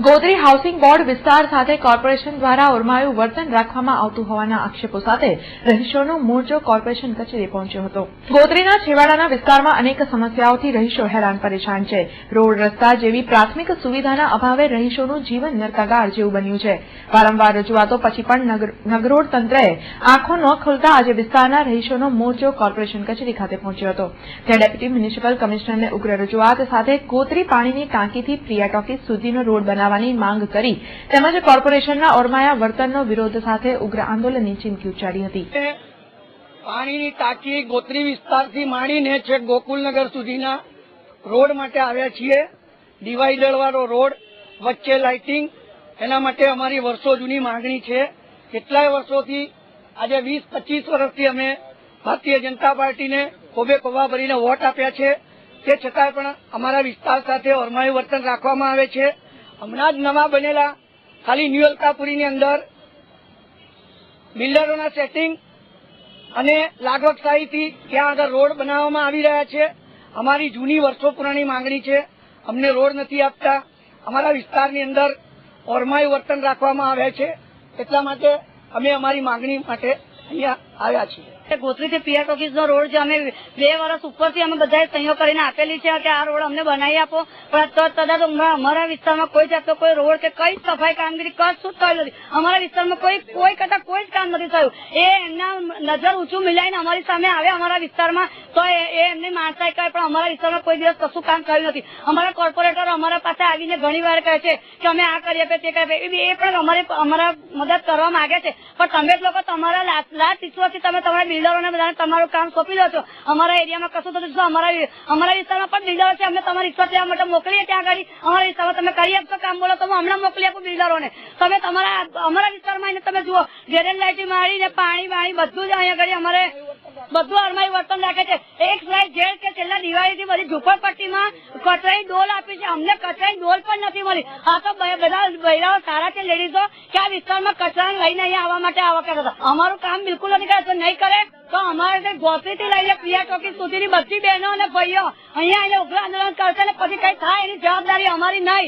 Gotri housing board વિસ્તાર સાથે corporation દ્વારા ઓરમાયું વર્તન રાખવામાં આવતું હોવાના આક્ષેપો સાથે રહીશોનો મોરચો કોર્પોરેશન કચેરી પહોંચ્યો હતો। ગોત્રીના છેવાડાના વિસ્તારમાં અનેક સમસ્યાઓથી રહીશો હેરાન પરેશાન છે। રોડ રસ્તા જેવી પ્રાથમિક સુવિધાના અભાવે રહીશોનું જીવન નરકાગાર જેવું બન્યું છે। વારંવાર રજૂઆતો પછી પણ નગરોડ તંત્રએ આંખો ન ખોલતા આજે વિસ્તારના રહીશોનો મોરચો કોર્પોરેશન કચેરી ખાતે પહોંચ્યો હતો। ત્યાં ડેપ્યુટી મ્યુનિસિપલ કમિશનરને ઉગ્ર રજૂઆત સાથે ગોત્રી પાણીની ટાંકીથી પ્રિયા ટોકીઝ સુધીનો રોડ બનાવવાની માંગ કરી તેમજ કોર્પોરેશનના ઓરમાયા વર્તનનો વિરોધ સાથે ઉગ્ર આંદોલનની ચીમકી ઉચ્ચારી હતી। પાણીની ટાંકી ગોત્રી વિસ્તારથી માંડીને છેક ગોકુલનગર સુધીના રોડ માટે આવ્યા છીએ। ડિવાઈડર વાળો રોડ, વચ્ચે લાઇટિંગ, એના માટે અમારી વર્ષો જૂની માંગણી છે। કેટલાય વર્ષોથી આજે 20-25 વર્ષથી અમે ભારતીય જનતા પાર્ટીને ખોબે ખોબા ભરીને વોટ આપ્યા છે। તે છતાંય પણ અમારા વિસ્તાર સાથે ઓરમાયું વર્તન રાખવામાં આવે છે। હમણાં જ નવા બનેલા ખાલી ન્યુ અલકાપુરીની અંદર બિલ્ડરોના સેટિંગ અને લાગવકશાહીથી ત્યાં આગળ રોડ બનાવવામાં આવી રહ્યા છે। અમારી જૂની વર્ષો પુરાણી માંગણી છે, અમને રોડ નથી આપતા। અમારા વિસ્તારની અંદર ઓરમાયું વર્તન રાખવામાં આવે છે, એટલા માટે અમે અમારી માંગણી માટે અહીંયા આવ્યા છીએ। ગોત્રીથી પ્રિયા ટોકીઝનો રોડ જે અમે 2 વર્ષ ઉપરથી અમે બધાએ સહીઓ કરીને આપેલી છે કે આ રોડ અમને બનાવી આપો, પણ અમારા વિસ્તારમાં કોઈ જાતનો કોઈ રોડ કે કઈ સફાઈ કામગીરી કશું થયું નથી। અમારા વિસ્તારમાં કોઈ કરતા કોઈ જ કામ નથી થયું। એ એમના નજર ઊંચું મિલાઈને અમારી સામે આવે અમારા વિસ્તારમાં તો એ એમની માણસાઈ કરે, પણ અમારા વિસ્તારમાં કોઈ દિવસ કશું કામ થયું નથી। અમારા કોર્પોરેટરો અમારા પાસે આવીને ઘણી વાર કહે છે કે અમે આ કરી આપીએ તે કરી આપીએ, એ પણ અમારા મદદ કરવા માંગે છે, પણ તમે જ લોકો તમારા લાત ઈશ્વરથી તમે તમારા બિલ્ડરોને બધાને તમારું કામ સોંપી દો છો। અમારા એરિયામાં કશું થતું અમારા વિસ્તારમાં પણ બિલ્ડરો છે, અમે તમારી રિશ્વત લેવા માટે મોકલીએ ત્યાં આગળ અમારા વિસ્તારમાં તમે કરી આપશો કામ, બોલો તો હું હમણાં મોકલી આપું બિલ્ડરોને। તમે અમારા વિસ્તારમાં આવીને તમે જુઓ, ગેરેન લાઇટી મારીને પાણી બધું જ અહીંયા આગળ અમારે બધું અરમાયું વર્તન રાખે છે। એક સ્લાઇડ જેલ કે છેલ્લા દિવાળીથી બધી ઝુંપડપટ્ટીમાં કચરાની ડોલ આપી છે, અમને કચરાની ડોલ પણ નથી મળી। આ તો બધા બહેરાઓ સારા છે લેડીઝો કે આ વિસ્તારમાં કચરાને લઈને અહીંયા આવવા માટે આવા કરતા હતા। અમારું કામ બિલકુલ નથી કરે, નહીં કરે તો અમારે ગોત્રીથી લઈને પ્રિયા ટોકીઝ સુધીની બધી બહેનો અને ભાઈઓ અહીંયા ઉગ્ર આંદોલન કરશે ને પછી કઈ થાય એની જવાબદારી અમારી નહીં।